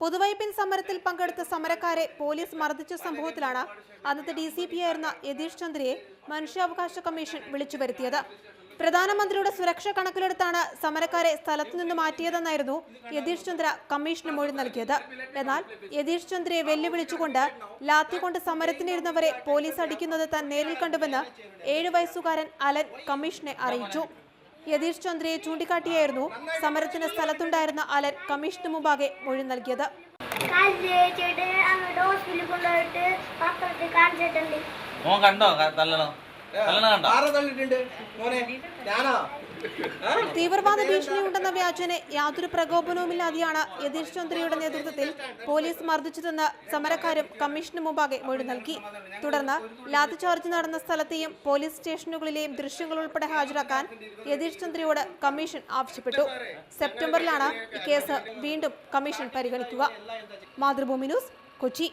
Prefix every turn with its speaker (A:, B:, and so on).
A: പൊതുവൈപ്പിൻ സമരത്തിൽ പങ്കെടുത്ത സമരക്കാരെ പോലീസ് മർദ്ദിച്ച സംഭവത്തിലാണ് അന്നത്തെ DCP ആയിരുന്ന യതീഷ് ചന്ദ്രയെ മനുഷ്യാവകാശ കമ്മീഷൻ വിളിച്ചു വരുത്തിയത്. പ്രധാനമന്ത്രിയുടെ സുരക്ഷ കണക്കിലെടുത്താണ് സമരക്കാരെ സ്ഥലത്തു നിന്ന് മാറ്റിയതെന്നായിരുന്നു യതീഷ് ചന്ദ്ര കമ്മീഷന് മൊഴി നൽകിയത്. എന്നാൽ യതീഷ് ചന്ദ്രയെ വെല്ലുവിളിച്ചുകൊണ്ട് ലാത്തികൊണ്ട് സമരത്തിനിരുന്നവരെ പോലീസ് അടിക്കുന്നത് താൻ നേരിൽ കണ്ടുവെന്ന് 7 വയസ്സുകാരൻ അലൻ കമ്മീഷനെ അറിയിച്ചു. യതീഷ് ചന്ദ്രയെ ചൂണ്ടിക്കാട്ടിയായിരുന്നു സമരത്തിന് സ്ഥലത്തുണ്ടായിരുന്ന അലൻ കമ്മീഷന് മുമ്പാകെ മൊഴി നൽകിയത്. തീവ്രവാദ ഭീഷണിയുണ്ടെന്ന വ്യാജേന യാതൊരു പ്രകോപനവുമില്ലാതെയാണ് യതീഷ് ചന്ദ്രയുടെ നേതൃത്വത്തിൽ പോലീസ് മർദ്ദിച്ചതെന്ന് സമരക്കാരും കമ്മീഷന് മുമ്പാകെ മൊഴി നൽകി. തുടർന്ന് ലാത്തിചാർജ് നടന്ന സ്ഥലത്തെയും പോലീസ് സ്റ്റേഷനുകളിലെയും ദൃശ്യങ്ങൾ ഉൾപ്പെടെ ഹാജരാക്കാൻ യതീഷ് ചന്ദ്രയോട് കമ്മീഷൻ ആവശ്യപ്പെട്ടു. സെപ്റ്റംബറിലാണ് ഈ കേസ് വീണ്ടും കമ്മീഷൻ പരിഗണിക്കുക. മാതൃഭൂമി ന്യൂസ്, കൊച്ചി.